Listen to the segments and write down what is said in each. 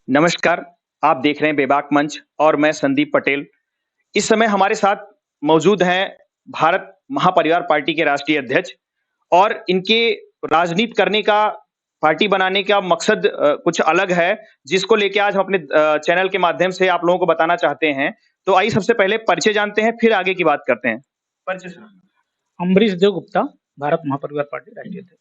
नमस्कार, आप देख रहे हैं बेबाक मंच और मैं संदीप पटेल। इस समय हमारे साथ मौजूद हैं भारत महापरिवार पार्टी के राष्ट्रीय अध्यक्ष और इनके राजनीति करने का, पार्टी बनाने का मकसद कुछ अलग है, जिसको लेके आज हम अपने चैनल के माध्यम से आप लोगों को बताना चाहते हैं। तो आइए सबसे पहले परिचय जानते हैं, फिर आगे की बात करते हैं। परिचय सुनाइए। अम्बरीश देव गुप्ता, भारत महापरिवार पार्टी राष्ट्रीय अध्यक्ष।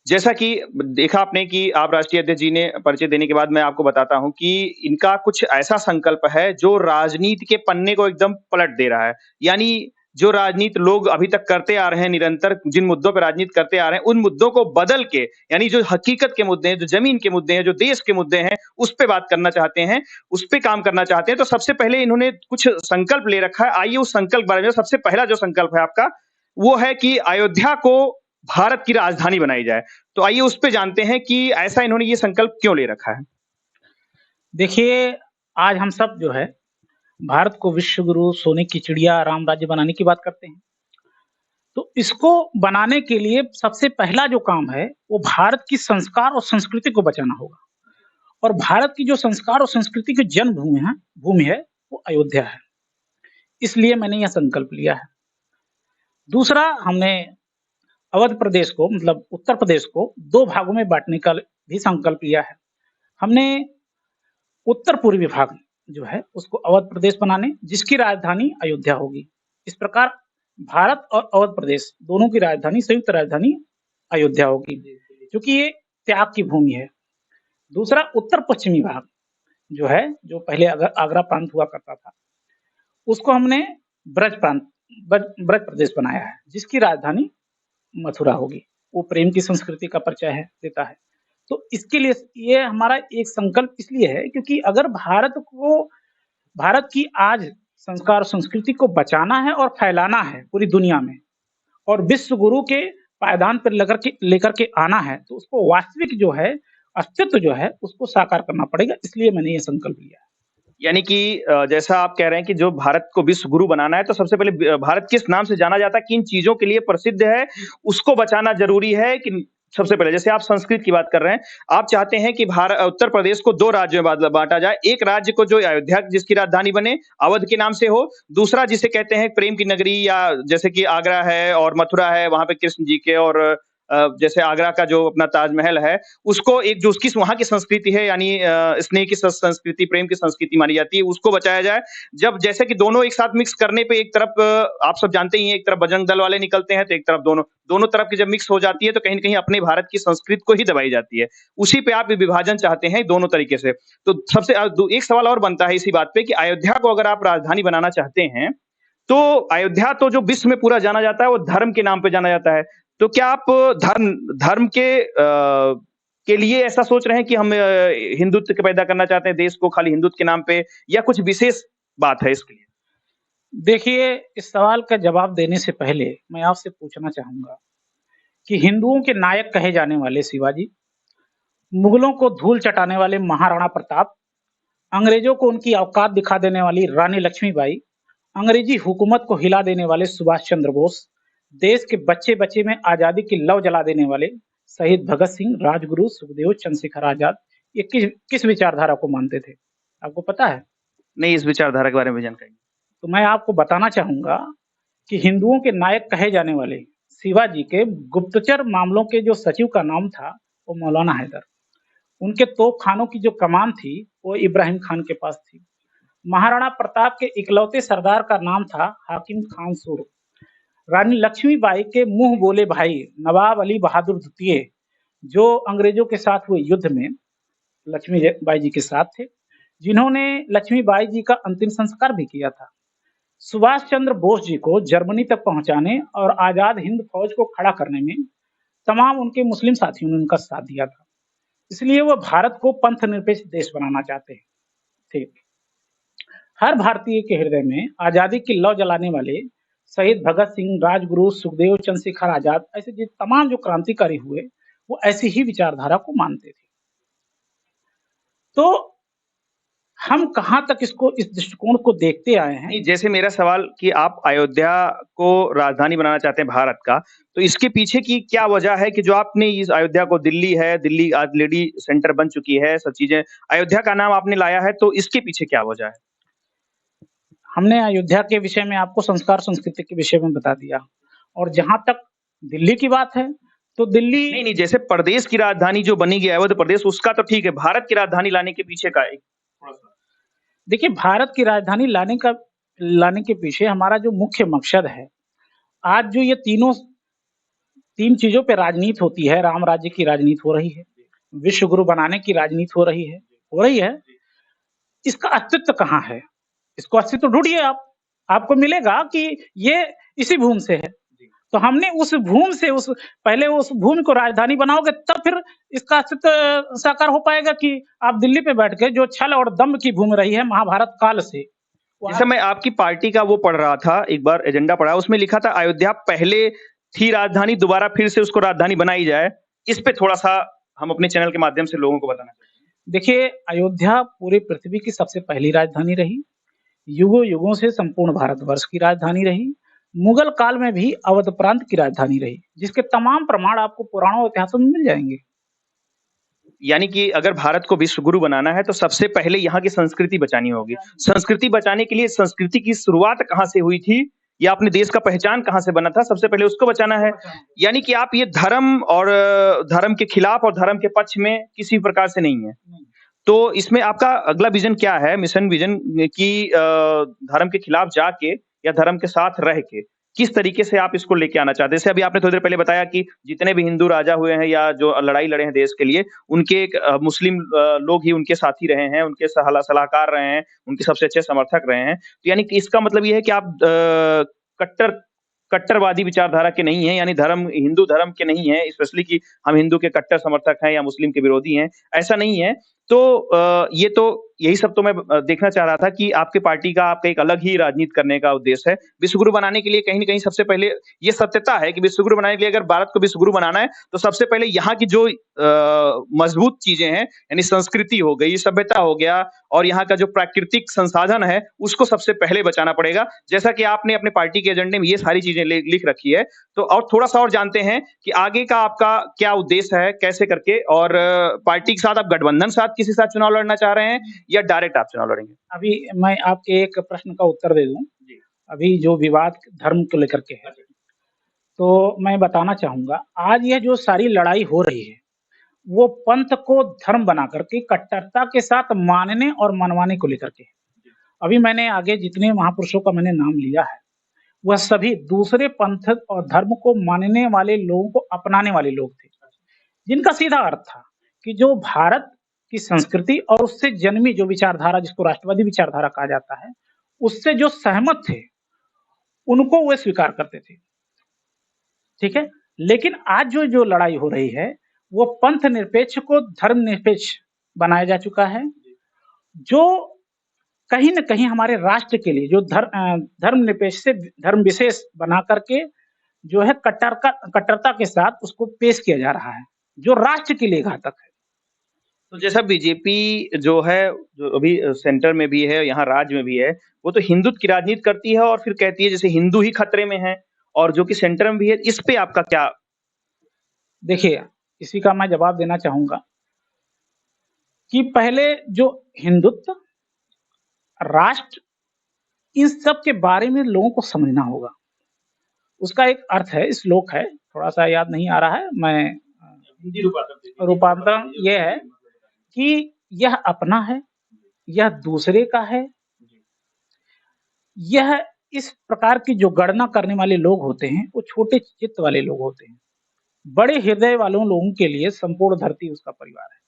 जैसा कि देखा आपने कि आप राष्ट्रीय अध्यक्ष जी ने परिचय देने के बाद मैं आपको बताता हूँ कि इनका कुछ ऐसा संकल्प है जो राजनीति के पन्ने को एकदम पलट दे रहा है। यानी जो राजनीति लोग अभी तक करते आ रहे हैं निरंतर, जिन मुद्दों पे राजनीति करते आ रहे हैं, उन मुद्दों को बदल के, यानी जो हकीकत के मुद्दे हैं, जो ज़मीन के मुद्दे हैं, जो देश के मुद्दे हैं, उस पे बात करना चाहते हैं, उस पे काम करना चाहते हैं। तो सबसे पहले इन्होंने कुछ संकल्प ले रखा है। आइए उस संकल्प बारे में, सबसे पहला जो संकल्प है आपका, वो है कि अयोध्या को भारत की राजधानी बनाई जाए। तो आइए उस पे जानते हैं कि ऐसा इन्होंने ये संकल्प क्यों ले रखा है? देखिए, आज हम सब जो है भारत को विश्व गुरु, सोने की चिड़िया, राम राज्य बनाने की बात करते हैं। तो इसको बनाने के लिए सबसे पहला जो काम है, वो भारत की संस्कार और संस्कृति को बचाना होगा। और भारत की जो संस्कार और संस्कृति की जन्मभूमि है, वो अयोध्या है। इसलिए मैंने यह संकल्प लिया है। दूसरा, हमने अवध प्रदेश को मतलब उत्तर प्रदेश को 2 भागों में बाँटने का भी संकल्प लिया है। हमने उत्तर पूर्वी भाग जो है उसको अवध प्रदेश बनाने, जिसकी राजधानी अयोध्या होगी। इस प्रकार भारत और अवध प्रदेश दोनों की राजधानी, संयुक्त राजधानी अयोध्या होगी, क्योंकि ये त्याग की भूमि है। दूसरा, उत्तर पश्चिमी भाग जो है, जो पहले आगरा प्रांत हुआ करता था, उसको हमने ब्रज प्रांत ब्रज प्रदेश बनाया है, जिसकी राजधानी मथुरा होगी। वो प्रेम की संस्कृति का परिचय देता है। तो इसके लिए ये हमारा एक संकल्प इसलिए है, क्योंकि अगर भारत की आज संस्कार और संस्कृति को बचाना है और फैलाना है पूरी दुनिया में, और विश्व गुरु के पायदान पर लेकर के आना है, तो उसको वास्तविक जो है अस्तित्व जो है उसको साकार करना पड़ेगा। इसलिए मैंने ये संकल्प लिया है। यानी कि जैसा आप कह रहे हैं कि जो भारत को विश्व गुरु बनाना है, तो सबसे पहले भारत किस नाम से जाना जाता है, किन चीज़ों के लिए प्रसिद्ध है, उसको बचाना ज़रूरी है कि सबसे पहले जैसे आप संस्कृत की बात कर रहे हैं, आप चाहते हैं कि उत्तर प्रदेश को 2 राज्यों में बाँटा जाए। एक राज्य को जो अयोध्या जिसकी राजधानी बने, अवध के नाम से हो, दूसरा जिसे कहते हैं प्रेम की नगरी, या जैसे कि आगरा है और मथुरा है, वहाँ पे कृष्ण जी के, और जैसे आगरा का जो अपना ताजमहल है, उसको एक जो उसकी वहाँ की संस्कृति है, यानी स्नेह की संस्कृति, प्रेम की संस्कृति मानी जाती है, उसको बचाया जाए। जब जैसे कि दोनों एक साथ मिक्स करने पे एक तरफ आप सब जानते ही हैं, एक तरफ बजरंग दल वाले निकलते हैं, तो एक तरफ दोनों दोनों तरफ की जब मिक्स हो जाती है, तो कहीं न कहीं अपने भारत की संस्कृति को ही दबाई जाती है। उसी पे आप विभाजन चाहते हैं दोनों तरीके से। तो सबसे एक सवाल और बनता है इसी बात पे कि अयोध्या को अगर आप राजधानी बनाना चाहते हैं, तो अयोध्या तो जो विश्व में पूरा जाना जाता है, वो धर्म के नाम पे जाना जाता है। तो क्या आप धर्म धर्म के लिए ऐसा सोच रहे हैं कि हम हिंदुत्व के पैदा करना चाहते हैं देश को खाली हिंदुत्व के नाम पे, या कुछ विशेष बात है इसके लिए? देखिए, इस सवाल का जवाब देने से पहले मैं आपसे पूछना चाहूँगा कि हिंदुओं के नायक कहे जाने वाले शिवाजी, मुगलों को धूल चटाने वाले महाराणा प्रताप, अंग्रेजों को उनकी औकात दिखा देने वाली रानी लक्ष्मीबाई, अंग्रेजी हुकूमत को हिला देने वाले सुभाष चंद्र बोस, देश के बच्चे-बच्चे में आज़ादी की लौ जला देने वाले शहीद भगत सिंह, राजगुरु, सुखदेव, चंद्रशेखर आज़ाद, ये किस किस विचारधारा को मानते थे? आपको पता है? नहीं, इस विचारधारा के बारे में जानकारी नहीं। तो मैं आपको बताना चाहूँगा कि हिंदुओं के नायक कहे जाने वाले शिवाजी के गुप्तचर मामलों के जो सचिव का नाम था, वो मौलाना हैदर। उनके तोपखानों की जो कमान थी, वो इब्राहिम खान के पास थी। महाराणा प्रताप के इकलौते सरदार का नाम था हाकिम खान सुर। रानी लक्ष्मीबाई के मुंह बोले भाई नवाब अली बहादुर द्वितीय, जो अंग्रेजों के साथ हुए युद्ध में लक्ष्मीबाई जी के साथ थे, जिन्होंने लक्ष्मीबाई जी का अंतिम संस्कार भी किया था। सुभाष चंद्र बोस जी को जर्मनी तक पहुंचाने और आजाद हिंद फौज को खड़ा करने में तमाम उनके मुस्लिम साथियों ने उनका साथ दिया था। इसलिए वो भारत को पंथ निरपेक्ष देश बनाना चाहते थे। हर भारतीय के हृदय में आजादी की लौ जलाने वाले शहीद भगत सिंह, राजगुरु, सुखदेव, चंद्रशेखर आजाद, ऐसे जो तमाम जो क्रांतिकारी हुए, वो ऐसी ही विचारधारा को मानते थे। तो हम कहाँ तक इसको इस दृष्टिकोण को देखते आए हैं। नहीं, जैसे मेरा सवाल कि आप अयोध्या को राजधानी बनाना चाहते हैं भारत का, तो इसके पीछे की क्या वजह है कि जो आपने इस अयोध्या को दिल्ली आज लेडी सेंटर बन चुकी है, सब चीजें, अयोध्या का नाम आपने लाया है, तो इसके पीछे क्या वजह है? हमने अयोध्या के विषय में आपको संस्कार संस्कृति के विषय में बता दिया, और जहाँ तक दिल्ली की बात है, तो दिल्ली नहीं, नहीं, जैसे प्रदेश की राजधानी जो बनी है अवध प्रदेश, उसका तो ठीक है, भारत की राजधानी लाने के पीछे का एक थोड़ा-सा। देखिए, भारत की राजधानी लाने के पीछे हमारा जो मुख्य मकसद है, आज जो ये 3 चीज़ों पे राजनीति होती है, राम राज्य की राजनीति हो रही है, विश्व गुरु बनाने की राजनीति हो रही है, इसका अस्तित्व कहाँ है? इसको अस्तित्व ढूँढिए आप, आपको मिलेगा कि ये इसी भूमि से है। तो हमने उस भूमि से पहले उस भूमि को राजधानी बनाओगे, तब फिर इसका अस्तित्व साकार हो पाएगा कि आप दिल्ली पे बैठ के जो छल और दंभ की भूमि रही है महाभारत काल से। जैसे मैं आपकी पार्टी का वो पढ़ रहा था, एक बार एजेंडा पढ़ा, उसमें लिखा था अयोध्या पहले थी राजधानी, दोबारा फिर से उसको राजधानी बनाई जाए। इस पे थोड़ा-सा हम अपने चैनल के माध्यम से लोगों को बताना चाहते हैं। देखिए, अयोध्या पूरी पृथ्वी की सबसे पहली राजधानी रही, युगों-युगों से संपूर्ण भारतवर्ष की राजधानी रही, मुगल काल में भी अवध प्रांत की राजधानी रही, जिसके तमाम प्रमाण आपको पुराणों और इतिहासों में मिल जाएँगे। यानी कि अगर भारत को विश्व गुरु बनाना है, तो सबसे पहले यहाँ की संस्कृति बचानी होगी। संस्कृति बचाने के लिए संस्कृति की शुरुआत कहाँ से हुई थी, या अपने देश का पहचान कहाँ से बना था, सबसे पहले उसको बचाना है। यानी कि आप ये धर्म और धर्म के खिलाफ और धर्म के पक्ष में किसी प्रकार से नहीं है। तो इसमें आपका अगला विज़न क्या है, मिशन विज़न कि धर्म के खिलाफ जाके या धर्म के साथ रह के, किस तरीके से आप इसको लेके आना चाहते हैं? जैसे अभी आपने थोड़ी देर पहले बताया कि जितने भी हिंदू राजा हुए हैं या जो लड़ाई लड़े हैं देश के लिए, उनके एक मुस्लिम लोग ही उनके साथी रहे हैं, उनके सलाहकार रहे हैं, उनके सबसे अच्छे समर्थक रहे हैं। तो यानी कि इसका मतलब ये है कि आप कट्टर कट्टरवादी विचारधारा के नहीं हैं, यानी हिंदू धर्म के नहीं हैं, स्पेशली कि हम हिंदू के कट्टर समर्थक हैं या मुस्लिम के विरोधी हैं, ऐसा नहीं है। तो ये तो यही सब तो मैं देखना चाह रहा था कि आपके पार्टी का आपका एक अलग ही राजनीति करने का उद्देश्य है। विश्वगुरु बनाने के लिए कहीं न कहीं सबसे पहले ये सत्यता है कि विश्वगुरु बनाने के लिए अगर भारत को विश्वगुरु बनाना है, तो सबसे पहले यहाँ की जो मजबूत चीज़ें हैं, यानी संस्कृति हो गई, सभ्यता हो गया और यहाँ का जो प्राकृतिक संसाधन है, उसको सबसे पहले बचाना पड़ेगा। जैसा कि आपने अपने पार्टी के एजेंडे में ये सारी चीज़ें लिख रखी है। तो और थोड़ा-सा और जानते हैं कि आगे का आपका क्या उद्देश्य है, कैसे करके, और पार्टी के साथ आप गठबंधन साथ किसी के साथ चुनाव लड़ना चाह रहे हैं या डायरेक्ट आप चुनाव लड़ेंगे? अभी मैं आपके एक प्रश्न का उत्तर दे दूँ। अभी जो विवाद धर्म को लेकर के है, तो मैं बताना चाहूँगा, आज यह जो सारी लड़ाई हो रही है, वो पंथ को धर्म बना करके कट्टरता के साथ मानने और मनवाने को लेकर के। अभी मैंने आगे जितने महापुरुषों का मैंने नाम लिया है, वह सभी दूसरे पंथ और धर्म को मानने वाले लोगों को अपनाने वाले लोग थे, जिनका सीधा अर्थ था कि जो भारत की संस्कृति और उससे जन्मी जो विचारधारा, जिसको राष्ट्रवादी विचारधारा कहा जाता है, उससे जो सहमत थे, उनको वे स्वीकार करते थे। ठीक है? लेकिन आज जो लड़ाई हो रही है, वो पंथ निरपेक्ष को धर्मनिरपेक्ष बनाया जा चुका है, जो कहीं न कहीं हमारे राष्ट्र के लिए जो धर्मनिरपेक्ष से धर्म विशेष बना करके जो है कट्टरता के साथ उसको पेश किया जा रहा है, जो राष्ट्र के लिए घातक है। तो जैसा बीजेपी जो है, जो अभी सेंटर में भी है, यहाँ राज्य में भी है, वो तो हिंदुत्व की राजनीति करती है और फिर कहती है जैसे हिंदू ही खतरे में है, और जो कि सेंटर में भी है, इस पे आपका क्या? देखिए, इसी का मैं जवाब देना चाहूँगा कि पहले जो हिंदुत्व, राष्ट्र, इन सब के बारे में लोगों को समझना होगा। उसका एक अर्थ है, श्लोक है, थोड़ा-सा याद नहीं आ रहा है, मैं हिंदी रूपांतरण ये है कि यह अपना है, यह दूसरे का है। यह इस प्रकार की जो गणना करने वाले लोग होते हैं, वो छोटे चित्त वाले लोग होते हैं। बड़े हृदय वालों लोगों के लिए संपूर्ण धरती उसका परिवार है।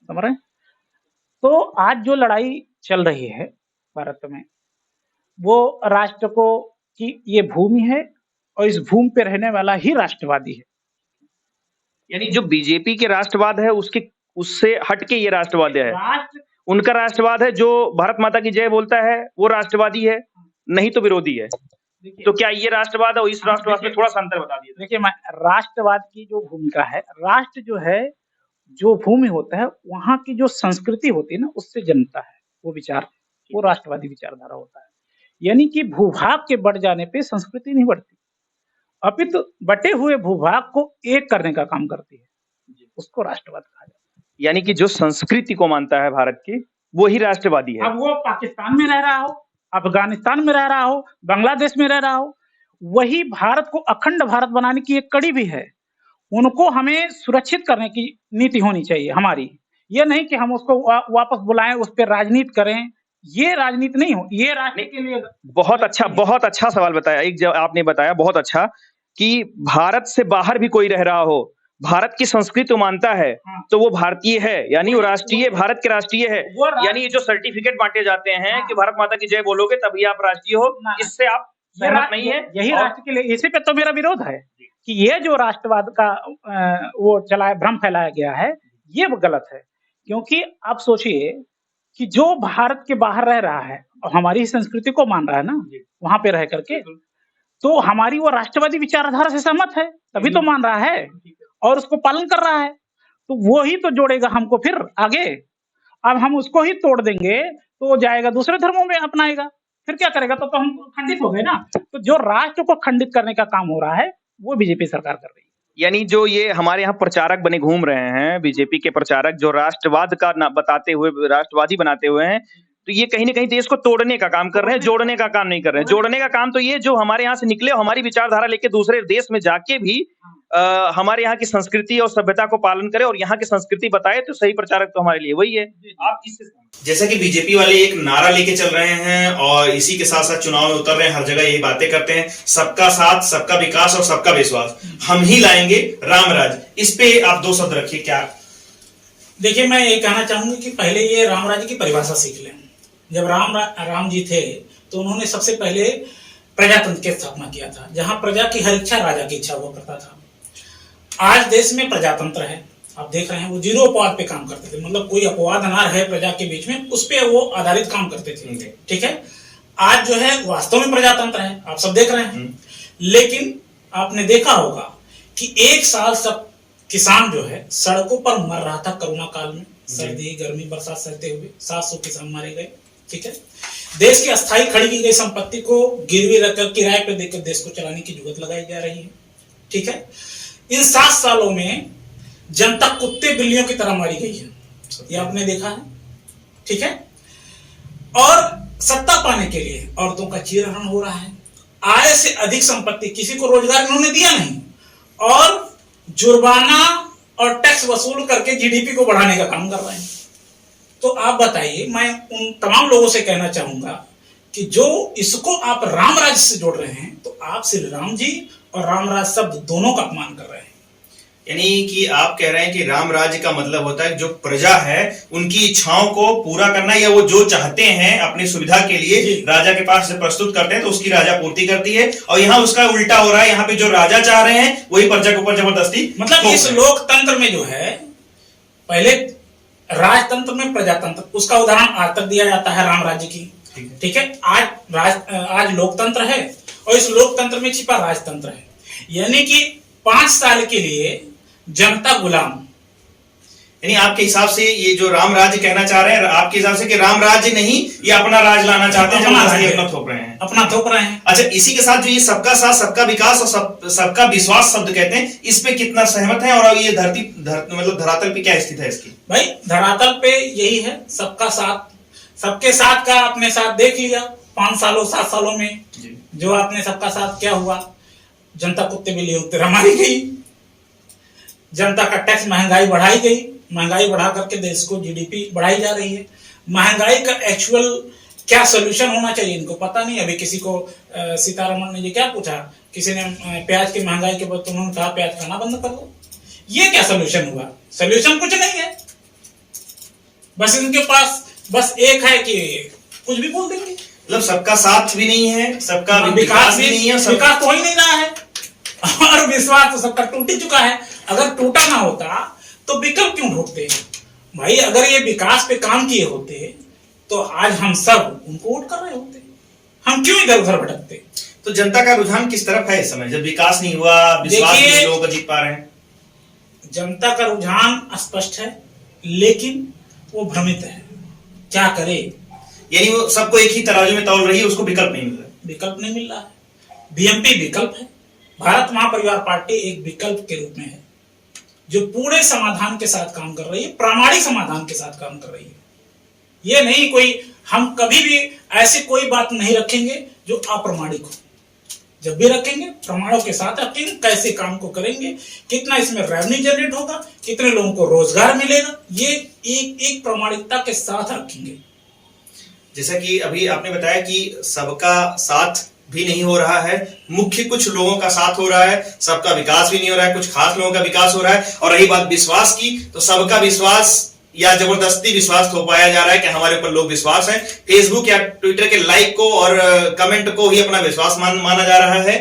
समझ रहे हैं? तो आज जो लड़ाई चल रही है भारत में, वो राष्ट्र को की ये भूमि है और इस भूमि पे रहने वाला ही राष्ट्रवादी है। यानी जो बीजेपी के राष्ट्रवाद है, उससे हट के ये राष्ट्रवाद है। उनका राष्ट्रवाद है जो भारत माता की जय बोलता है, वो राष्ट्रवादी है, नहीं तो विरोधी है। तो क्या ये राष्ट्रवाद और इस राष्ट्रवाद में थोड़ा सा अंतर बता दीजिए? देखिए, मैं राष्ट्रवाद की जो भूमिका है, राष्ट्र जो है जो भूमि होता है, वहाँ की जो संस्कृति होती है ना, उससे जन्मता है वो विचार, वो राष्ट्रवादी विचारधारा होता है। यानी कि भूभाग के बढ़ जाने पे संस्कृति नहीं बढ़ती, अपितु बटे हुए भूभाग को एक करने का काम करती है, उसको राष्ट्रवाद कहा जाता है। यानी कि जो संस्कृति को मानता है भारत की, वो ही राष्ट्रवादी है। अब वो पाकिस्तान में रह रहा हो, अफगानिस्तान में रह रहा हो, बांग्लादेश में रह रहा हो, वही भारत को अखंड भारत बनाने की एक कड़ी भी है। उनको हमें सुरक्षित करने की नीति होनी चाहिए हमारी। ये नहीं कि हम उसको वापस बुलाएं, उस पर राजनीति करें। ये राजनीति नहीं हो, ये राष्ट्र के लिए बहुत अच्छा सवाल बताया। एक जो आपने बताया बहुत अच्छा कि भारत से बाहर भी कोई रह रहा हो, भारत की संस्कृति मानता है, हाँ। तो वो भारतीय है, यानी वो राष्ट्रीय, भारत के राष्ट्रीय है। यानी ये जो सर्टिफिकेट बांटे जाते हैं हाँ। कि भारत माता की जय बोलोगे तभी आप राष्ट्रीय हो, इससे आप सहमत नहीं है? यही राष्ट्र के लिए, इसी पे तो मेरा विरोध है कि ये जो राष्ट्रवाद का वो चलाया, भ्रम फैलाया गया है, ये गलत है। क्योंकि आप सोचिए कि जो भारत के बाहर रह रहा है और हमारी संस्कृति को मान रहा है ना, वहां पे रह करके, तो हमारी वो राष्ट्रवादी विचारधारा से सहमत है, तभी तो मान रहा है और उसको पालन कर रहा है, तो वो ही तो जोड़ेगा हमको फिर आगे। अब हम उसको ही तोड़ देंगे तो वो जाएगा दूसरे धर्मों में अपनाएगा, फिर क्या करेगा? तो हम खंडित हो गए ना। तो जो राष्ट्र को खंडित करने का काम हो रहा है, वो बीजेपी सरकार कर रही है। यानी जो ये हमारे यहाँ प्रचारक बने घूम रहे हैं, बीजेपी के प्रचारक, जो राष्ट्रवाद का ना बताते हुए राष्ट्रवादी बनाते हुए हैं, तो ये कहीं ना कहीं देश को तोड़ने का काम कर रहे हैं, जोड़ने का काम नहीं कर रहे हैं। जोड़ने का काम तो ये जो हमारे यहाँ से निकले, हमारी विचारधारा लेके दूसरे देश में जाके भी हमारे यहाँ की संस्कृति और सभ्यता को पालन करे और यहाँ की संस्कृति बताए, तो सही प्रचारक तो हमारे लिए वही है। आप किससे? जैसा कि बीजेपी वाले एक नारा लेके चल रहे हैं और इसी के साथ साथ चुनाव में उतर रहे हैं, हर जगह यही बातें करते हैं, सबका साथ, सबका विकास और सबका विश्वास, हम ही लाएंगे रामराज। इस पे आप दो शब्द रखिए। क्या? देखिए, मैं ये कहना चाहूंगा कि पहले ये रामराज की परिभाषा सीख लें। जब राम जी थे तो उन्होंने सबसे पहले प्रजातंत्र की स्थापना किया था, जहां प्रजा की हर इच्छा राजा की इच्छा हुआ करता था। आज देश में प्रजातंत्र है, आप देख रहे हैं, वो जीरो अपवाद पे काम करते थे, मतलब कोई अपवाद ना रहे प्रजा के बीच में, उस पे वो आधारित काम करते थे। ठीक है, आज जो है वास्तव में प्रजातंत्र है, आप सब देख रहे हैं। लेकिन आपने देखा होगा कि एक साल सब किसान जो है सड़कों पर मर रहा था कोरोना काल में, सर्दी गर्मी बरसात सहते हुए 700 किसान मारे गए। ठीक है, देश की अस्थायी खड़ी की गई संपत्ति को गिरवी रखकर किराए पर देकर देश को चलाने की जुगत लगाई जा रही है। ठीक है, इन 7 सालों में जनता कुत्ते बिल्लियों की तरह मारी गई है, ये आपने देखा है। ठीक है, और सत्ता पाने के लिए औरतों का चीरहरण हो रहा है। आय से अधिक संपत्ति, किसी को रोजगार इन्होंने दिया नहीं, और जुर्माना और टैक्स वसूल करके जीडीपी को बढ़ाने का काम कर रहे हैं। तो आप बताइए, मैं उन तमाम लोगों से कहना चाहूंगा कि जो इसको आप रामराज से जोड़ रहे हैं, तो आप सिर्फ राम जी और रामराज शब्द दोनों का अपमान कर रहे हैं। यानी कि आप कह रहे हैं कि राम राज्य का मतलब होता है जो प्रजा है उनकी इच्छाओं को पूरा करना, या वो जो चाहते हैं अपनी सुविधा के लिए राजा के पास से प्रस्तुत करते हैं तो उसकी राजा पूर्ति करती है। और यहाँ उसका उल्टा हो रहा है, यहाँ पे जो राजा चाह रहे हैं वही प्रजा के ऊपर जबरदस्ती, मतलब इस लोकतंत्र में जो है, पहले राजतंत्र में प्रजातंत्र, उसका उदाहरण आज तक दिया जाता है राम राज्य की। ठीक है, आज लोकतंत्र है और इस लोकतंत्र में छिपा राजतंत्र है। यानी कि 5 साल के लिए जनता गुलाम। यानी आपके हिसाब से ये जो राम राज्य कहना चाह रहे हैं, आपके हिसाब से कि राम राज्य नहीं, ये अपना राज लाना चाहते हैं, अपना थोप रहे हैं, अपना थोप रहे हैं। अच्छा, इसी के साथ जो ये सबका साथ, सबका विकास और सबका विश्वास शब्द कहते हैं, इस पे कितना सहमत है? और ये मतलब धरातल पे क्या स्थिति है इसकी? भाई, धरातल पे यही है, सबका साथ, सबके साथ का आपने साथ देख लिया 5 सालों 7 सालों में, जो आपने सबका साथ क्या हुआ, जनता कुत्ते बिल्ली उत्तर मारी गई, जनता का टैक्स, महंगाई बढ़ाई गई, महंगाई बढ़ा करके देश को जीडीपी बढ़ाई जा रही है। महंगाई का एक्चुअल क्या सोल्यूशन होना चाहिए इनको पता नहीं। अभी किसी को सीतारमण ने ये क्या पूछा, किसी ने प्याज की महंगाई के बाद उन्होंने कहा प्याज खाना बंद कर दो। ये क्या सोल्यूशन हुआ? सोल्यूशन कुछ नहीं है, बस इनके पास बस एक है कि कुछ भी बोल देंगे। मतलब सबका साथ भी नहीं है, सबका विकास भी नहीं है, विकास तो हो ही नहीं रहा है और विश्वास तो सबका टूट ही चुका है। अगर टूटा ना होता तो विकल्प क्यों ढूंढते भाई? अगर ये विकास पे काम किए होते तो आज हम सब उनको वोट कर रहे होते, हम क्यों इधर उधर भटकते? तो जनता का रुझान किस तरफ है इस समय, जब विकास नहीं हुआ, विश्वास नहीं लोग जीत पा रहे हैं? जनता का रुझान स्पष्ट है, लेकिन वो भ्रमित है, क्या करे। यानी वो सबको एक ही तराजू में तौल रही है, उसको विकल्प नहीं मिल रहा। विकल्प नहीं मिल रहा है। बीएमपी विकल्प है, भारत महापरिवार पार्टी एक विकल्प के रूप में है, जो पूरे समाधान के साथ काम कर रही है, प्रामाणिक समाधान के साथ काम कर रही है। ये नहीं कोई, हम कभी भी ऐसी कोई बात नहीं रखेंगे जो अप्रामाणिक हो। जब भी रखेंगे प्रमाणों के साथ रखेंगे, कैसे काम को करेंगे, कितना इसमें रेवेन्यू जनरेट होगा, कितने लोगों को रोजगार मिलेगा, ये एक एक प्रामाणिकता के साथ रखेंगे। जैसा कि अभी आपने बताया कि सबका साथ भी नहीं हो रहा है, मुख्य कुछ लोगों का साथ हो रहा है, सबका विकास भी नहीं हो रहा है, कुछ खास लोगों का विकास हो रहा है। और रही बात विश्वास की, तो सबका विश्वास या जबरदस्ती विश्वास थोपाया जा रहा है कि हमारे ऊपर लोग विश्वास है। फेसबुक या ट्विटर के लाइक को और कमेंट को ही अपना विश्वास माना जा रहा है।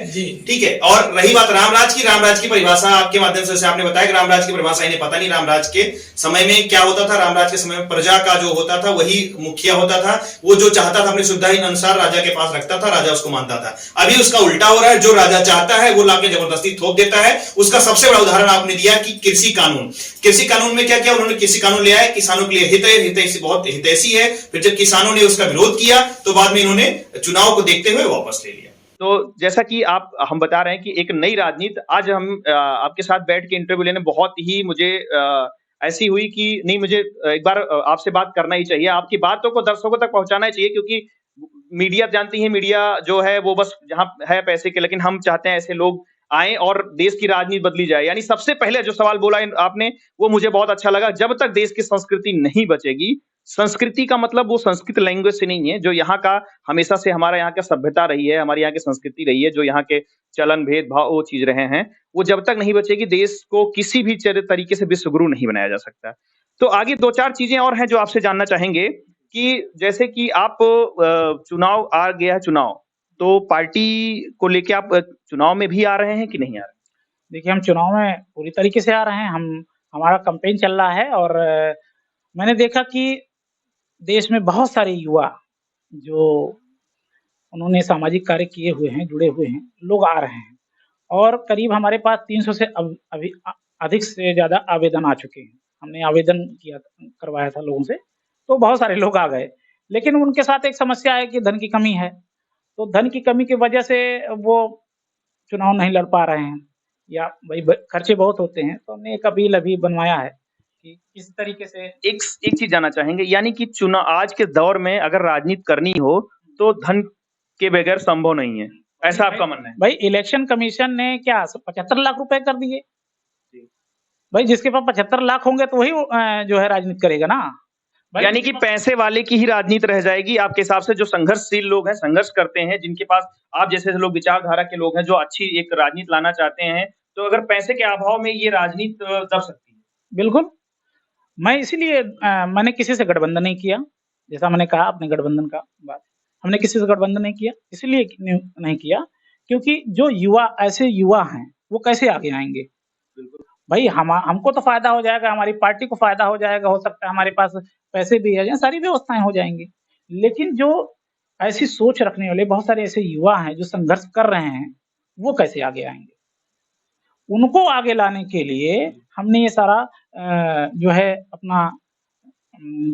ठीक है। और रही बात रामराज की परिभाषा आपके माध्यम से आपने बताया कि रामराज की परिभाषा इन्हें पता नहीं, रामराज के समय में क्या होता था। रामराज के समय में प्रजा का जो होता था वही मुखिया होता था, वो जो चाहता था अपनी सुविधा अनुसार राजा के पास रखता था, राजा उसको मानता था। अभी उसका उल्टा हो रहा है, जो राजा चाहता है वो लाके जबरदस्ती थोप देता है। उसका सबसे बड़ा उदाहरण आपने दिया कि कृषि कानून में क्या किया उन्होंने, कृषि कानून ले आए, किसानों के लिए हितैषी, बहुत हितैषी है। फिर जब किसानों ने उसका विरोध किया तो बाद में इन्होंने चुनाव को देखते हुए वापस ले लिया। तो जैसा कि हम बता रहे हैं कि एक नई राजनीति, आज हम आपके साथ बैठ के इंटरव्यू लेने बहुत ही मुझे ऐसी हुई कि नहीं, मुझे एक बार आपसे बात करना ही चाहिए, आपकी बातों को दर्शकों तक पहुंचाना ही चाहिए, क्योंकि मीडिया जानती है, मीडिया जो है वो बस जहां है पैसे के, लेकिन हम चाहते हैं ऐसे लोग आए और देश की राजनीति बदली जाए। यानी सबसे पहले जो सवाल बोला आपने वो मुझे बहुत अच्छा लगा, जब तक देश की संस्कृति नहीं बचेगी, संस्कृति का मतलब वो संस्कृत लैंग्वेज से नहीं है, जो यहाँ का हमेशा से हमारा यहाँ का सभ्यता रही है, हमारे यहाँ की संस्कृति रही है, जो यहाँ के चलन भेदभाव वो चीज रहे हैं, वो जब तक नहीं बचेगी, देश को किसी भी तरीके से विश्व गुरु नहीं बनाया जा सकता। तो आगे दो चार चीजें और हैं जो आपसे जानना चाहेंगे कि जैसे कि आप चुनाव आ गया है, चुनाव तो पार्टी को लेके आप चुनाव में भी आ रहे हैं कि नहीं आ रहे? देखिए, हम चुनाव में पूरी तरीके से आ रहे हैं। हमारा कैंपेन चल रहा है और मैंने देखा कि देश में बहुत सारे युवा जो उन्होंने सामाजिक कार्य किए हुए हैं, जुड़े हुए हैं, लोग आ रहे हैं और करीब हमारे पास 300 से अभी अधिक से ज़्यादा आवेदन आ चुके हैं। हमने आवेदन करवाया था लोगों से, तो बहुत सारे लोग आ गए, लेकिन उनके साथ एक समस्या है कि धन की कमी है। तो धन की कमी की वजह से वो चुनाव नहीं लड़ पा रहे हैं, या भाई खर्चे बहुत होते हैं। तो हमने एक अपील अभी बनवाया है कि किस तरीके से एक चीज जानना चाहेंगे, यानी कि चुनाव आज के दौर में अगर राजनीति करनी हो तो धन के बगैर संभव नहीं है, ऐसा आपका मानना है? भाई इलेक्शन कमीशन ने क्या 75 लाख रुपए कर दिए। भाई जिसके पास 75 लाख होंगे तो वही जो है राजनीति करेगा ना। यानी कि पैसे वाले की ही राजनीति रह जाएगी आपके हिसाब से। जो संघर्षशील लोग हैं, संघर्ष करते हैं, जिनके पास आप जैसे लोग विचारधारा के लोग हैं जो अच्छी एक राजनीति लाना चाहते हैं, तो अगर पैसे के अभाव में ये राजनीति दब सकती है। बिल्कुल, मैं इसीलिए मैंने किसी से गठबंधन नहीं किया। जैसा मैंने कहा अपने गठबंधन का बात, हमने किसी से गठबंधन नहीं किया, इसलिए नहीं किया क्योंकि जो युवा ऐसे युवा हैं वो कैसे आगे आएंगे। भाई हमको तो फायदा हो जाएगा, हमारी पार्टी को फायदा हो जाएगा, हो सकता है हमारे पास पैसे भी आ जाए, सारी व्यवस्थाएं हो जाएंगी। लेकिन जो ऐसी सोच रखने वाले बहुत सारे ऐसे युवा हैं जो संघर्ष कर रहे हैं, वो कैसे आगे आएंगे। उनको आगे लाने के लिए हमने ये सारा जो है अपना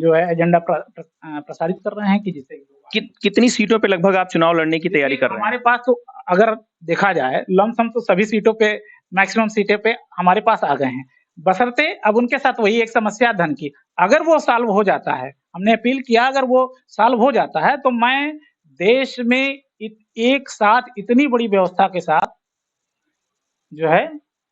जो है एजेंडा प्रसारित कर रहे हैं कि जिससे कितनी सीटों पे लगभग आप चुनाव लड़ने की तैयारी कर रहे हैं? हमारे पास तो अगर देखा जाए लमसम तो सभी सीटों पे, मैक्सिमम सीटें पे हमारे पास आ गए हैं, बशर्ते अब उनके साथ वही एक समस्या धन की। अगर वो सॉल्व हो जाता है, हमने अपील किया, अगर वो सॉल्व हो जाता है तो मैं देश में एक साथ इतनी बड़ी व्यवस्था के साथ जो है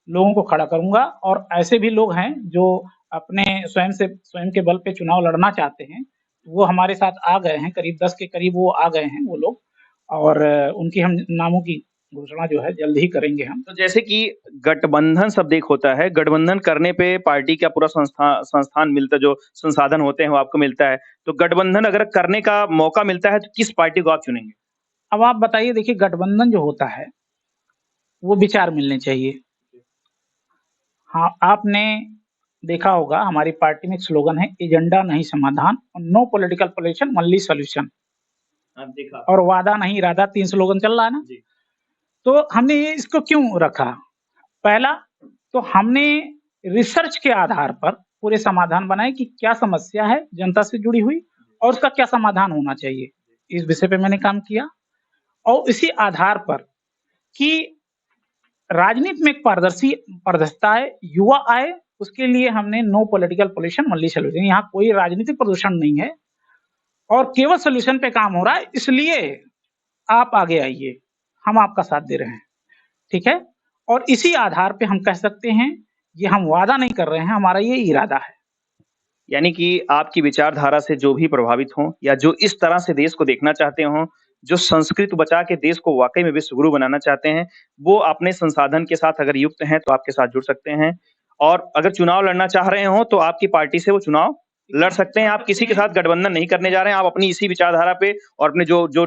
लोगों को खड़ा करूंगा। और ऐसे भी लोग हैं जो अपने स्वयं के बल पे चुनाव लड़ना चाहते हैं, वो हमारे साथ आ गए हैं, करीब 10 के करीब वो आ गए हैं वो लोग, और उनकी हम नामों की घोषणा जो है जल्द ही करेंगे हम। तो जैसे कि गठबंधन शब्द एक होता है, गठबंधन करने पे पार्टी का पूरा संस्थान मिलता है, जो संसाधन होते हैं वो आपको मिलता है, तो गठबंधन अगर करने का मौका मिलता है तो किस पार्टी को आप चुनेंगे? अब आप बताइए, देखिए गठबंधन जो होता है वो विचार मिलने चाहिए। हाँ, आपने देखा होगा हमारी पार्टी में एक स्लोगन है, एजेंडा नहीं समाधान, और no political pollution only solution. देखा। और वादा नहीं इरादा, 3 स्लोगन चल रहा है ना जी। तो हमने इसको क्यों रखा? पहला तो हमने रिसर्च के आधार पर पूरे समाधान बनाए कि क्या समस्या है जनता से जुड़ी हुई और उसका क्या समाधान होना चाहिए। इस विषय पे मैंने काम किया और इसी आधार पर कि राजनीति में एक पारदर्शिता आए, युवा आए, उसके लिए हमने no political pollution only solution, यहाँ कोई राजनीतिक प्रदूषण नहीं है और केवल सोल्यूशन पे काम हो रहा है, इसलिए आप आगे आइए, हम आपका साथ दे रहे हैं, ठीक है। और इसी आधार पे हम कह सकते हैं, ये हम वादा नहीं कर रहे हैं, हमारा ये इरादा है। यानी कि आपकी विचारधारा से जो भी प्रभावित हों या जो इस तरह से देश को देखना चाहते हों, जो संस्कृत बचा के देश को वाकई में विश्व गुरु बनाना चाहते हैं, वो अपने संसाधन के साथ अगर युक्त हैं तो आपके साथ जुड़ सकते हैं। और अगर चुनाव लड़ना चाह रहे हों तो आपकी पार्टी से वो चुनाव लड़ सकते हैं। आप किसी के साथ गठबंधन नहीं करने जा रहे हैं, आप अपनी इसी विचारधारा पे और अपने जो जो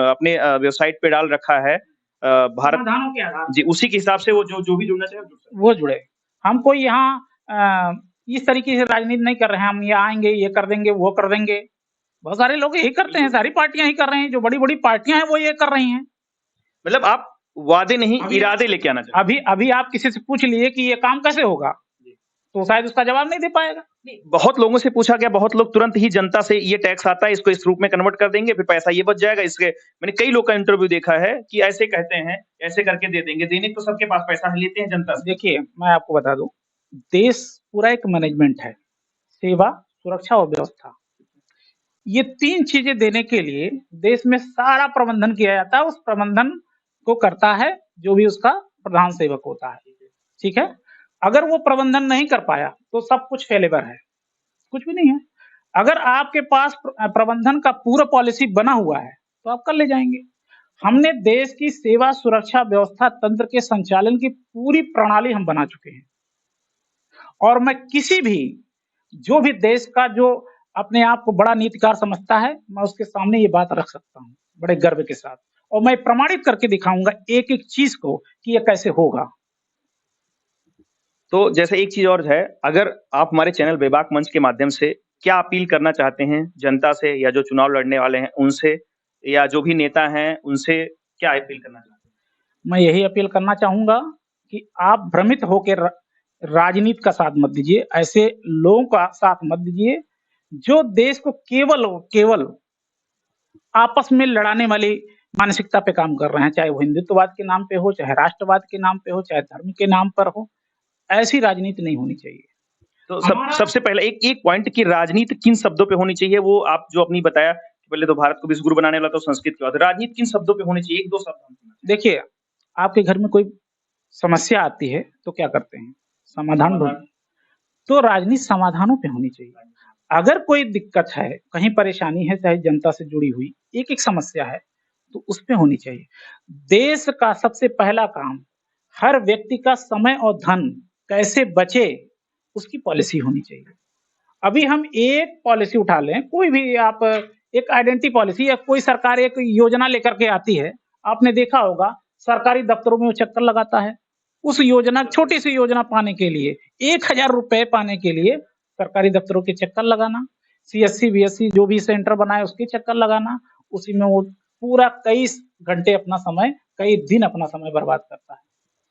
अपने वेबसाइट पे डाल रखा है भारत समाधानों के आधार जी, उसी के हिसाब से वो जो भी जुड़ना चाहे जुड़ सकते हैं। वो जुड़े। हम कोई यहाँ इस तरीके से राजनीति नहीं कर रहे हैं, हम यहाँ आएंगे, ये कर देंगे, वो कर देंगे। बहुत सारे लोग यही करते हैं, सारी पार्टियां ही कर रहे हैं, जो बड़ी बड़ी पार्टियां हैं वो ये कर रही हैं। मतलब आप वादे नहीं, इरादे लेके आना चाहते अभी अभी आप किसी से पूछ लिए कि ये काम कैसे होगा, तो शायद उसका जवाब नहीं दे पाएगा। हैं। बहुत लोगों से पूछा गया, बहुत लोग तुरंत ही जनता से ये टैक्स आता है, इसको इस रूप में कन्वर्ट कर देंगे, फिर पैसा ये बच जाएगा। इसके मैंने कई लोग का इंटरव्यू देखा है कि ऐसे कहते हैं, ऐसे करके दे देंगे, देने को सबके पास पैसा है, लेते हैं जनता से। देखिए, मैं आपको बता दूं, देश पूरा एक मैनेजमेंट है, सेवा, सुरक्षा और व्यवस्था। ये 3 चीजें देने के लिए देश में सारा प्रबंधन किया जाता है, उस प्रबंधन को करता है जो भी उसका प्रधान सेवक होता है, ठीक है। अगर वो प्रबंधन नहीं कर पाया तो सब कुछ फेलेवर है, कुछ भी नहीं है। अगर आपके पास प्रबंधन का पूरा पॉलिसी बना हुआ है तो आप कर ले जाएंगे। हमने देश की सेवा, सुरक्षा, व्यवस्था तंत्र के संचालन की पूरी प्रणाली हम बना चुके हैं और मैं किसी भी जो भी देश का जो अपने आप को बड़ा नीतिकार समझता है, मैं उसके सामने ये बात रख सकता हूँ बड़े गर्व के साथ, और मैं प्रमाणित करके दिखाऊंगा एक एक चीज को कि ये कैसे होगा। तो जैसे एक चीज और है, अगर आप हमारे चैनल बेबाक मंच के माध्यम से क्या अपील करना चाहते हैं जनता से, या जो चुनाव लड़ने वाले हैं उनसे, या जो भी नेता हैं उनसे क्या अपील करना चाहते हैं? मैं यही अपील करना चाहूंगा कि आप भ्रमित होकर राजनीति का साथ मत दीजिए, ऐसे लोगों का साथ मत दीजिए जो देश को केवल केवल आपस में लड़ाने वाली मानसिकता पे काम कर रहे हैं, चाहे वो हिंदुत्ववाद के नाम पे हो, चाहे राष्ट्रवाद के नाम पे हो, चाहे धर्म के नाम पर हो। ऐसी राजनीति नहीं होनी चाहिए। तो सबसे पहले एक पॉइंट कि राजनीति किन शब्दों पे होनी चाहिए, वो आप जो अपनी बताया कि पहले तो भारत को विश्व गुरु बनाने वाला तो संस्कृत की बात, राजनीति किन शब्दों पे होनी चाहिए, एक दो शब्द हम सुनना चाहेंगे। देखिए, आपके घर में कोई समस्या आती है तो क्या करते हैं, समाधान ढूंढते। तो राजनीति समाधानों पे होनी चाहिए। अगर कोई दिक्कत है, कहीं परेशानी है, चाहे जनता से जुड़ी हुई एक एक समस्या है, तो उस पे होनी चाहिए। देश का सबसे पहला काम, हर व्यक्ति का समय और धन कैसे बचे, उसकी पॉलिसी होनी चाहिए। अभी हम एक पॉलिसी उठा लें, कोई भी आप एक आइडेंटिटी पॉलिसी या कोई सरकार एक योजना लेकर के आती है, आपने देखा होगा सरकारी दफ्तरों में वो चक्कर लगाता है। उस योजना, छोटी सी योजना पाने के लिए 1000 रुपए पाने के लिए सरकारी दफ्तरों के चक्कर लगाना, सीएससी बीएससी जो भी सेंटर बनाए उसके चक्कर लगाना, उसी में वो पूरा कई घंटे अपना समय, कई दिन अपना समय बर्बाद करता है।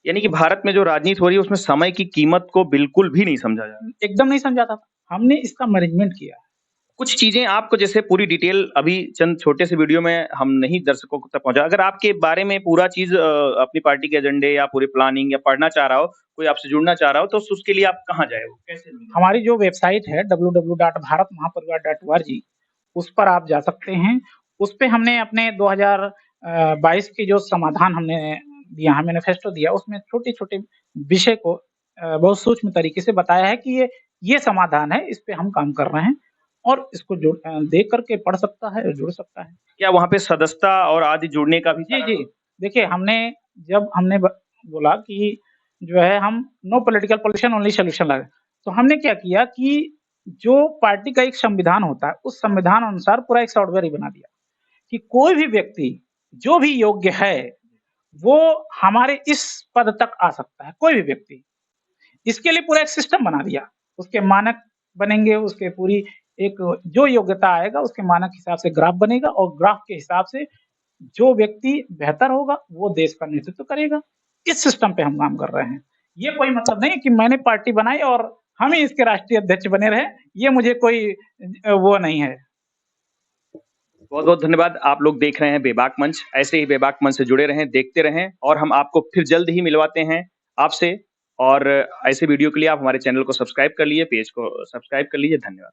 यानी कि भारत में जो राजनीति हो रही है उसमें समय की कीमत को बिल्कुल भी नहीं समझा जा रहा। एकदम नहीं समझाता था, हमने इसका मैनेजमेंट किया। कुछ चीजें आपको जैसे पूरी डिटेल अभी चंद छोटे से वीडियो में हम नहीं दर्शकों तक पहुंचा, अगर आपके बारे में पूरा चीज अपनी पार्टी के एजेंडे या पूरी प्लानिंग या पढ़ना चाह रहा हो, कोई आपसे जुड़ना चाह रहा हो, तो उसके लिए आप कहाँ जाए, वो कैसे? हमारी जो वेबसाइट है www.bharatmahaparivar.org, उस पर आप जा सकते हैं। उस पे हमने अपने 2022 के जो समाधान हमने दिया है, मैनिफेस्टो दिया, उसमें छोटे-छोटे विषय को बहुत सूक्ष्म तरीके से बताया है कि ये समाधान है, इस पे हम काम कर रहे हैं और इसको देख करके पढ़ सकता है और जुड़ सकता है। क्या वहाँ पे सदस्यता और आदि जुड़ने का भी? जी। देखिए, जब हमने बोला कि जो है हम no political pollution only solution लाए, तो हमने क्या किया कि जो पार्टी का एक संविधान होता है, उस संविधान अनुसार पूरा एक सॉफ्टवेयर ही बना दिया कि कोई भी व्यक्ति जो भी योग्य है वो हमारे इस पद तक आ सकता है, कोई भी व्यक्ति। इसके लिए पूरा एक सिस्टम बना दिया, उसके मानक बनेंगे, उसके पूरी एक जो योग्यता आएगा उसके मानक हिसाब से ग्राफ बनेगा और ग्राफ के हिसाब से जो व्यक्ति बेहतर होगा वो देश का नेतृत्व करेगा। इस सिस्टम पे हम काम कर रहे हैं। ये कोई मतलब नहीं कि मैंने पार्टी बनाई और हम ही इसके राष्ट्रीय अध्यक्ष बने रहे, ये मुझे कोई वो नहीं है। बहुत बहुत धन्यवाद। आप लोग देख रहे हैं बेबाक मंच, ऐसे ही बेबाक मंच से जुड़े रहें, देखते रहें और हम आपको फिर जल्द ही मिलवाते हैं आपसे। और ऐसे वीडियो के लिए आप हमारे चैनल को सब्सक्राइब कर लीजिए, पेज को सब्सक्राइब कर लीजिए। धन्यवाद।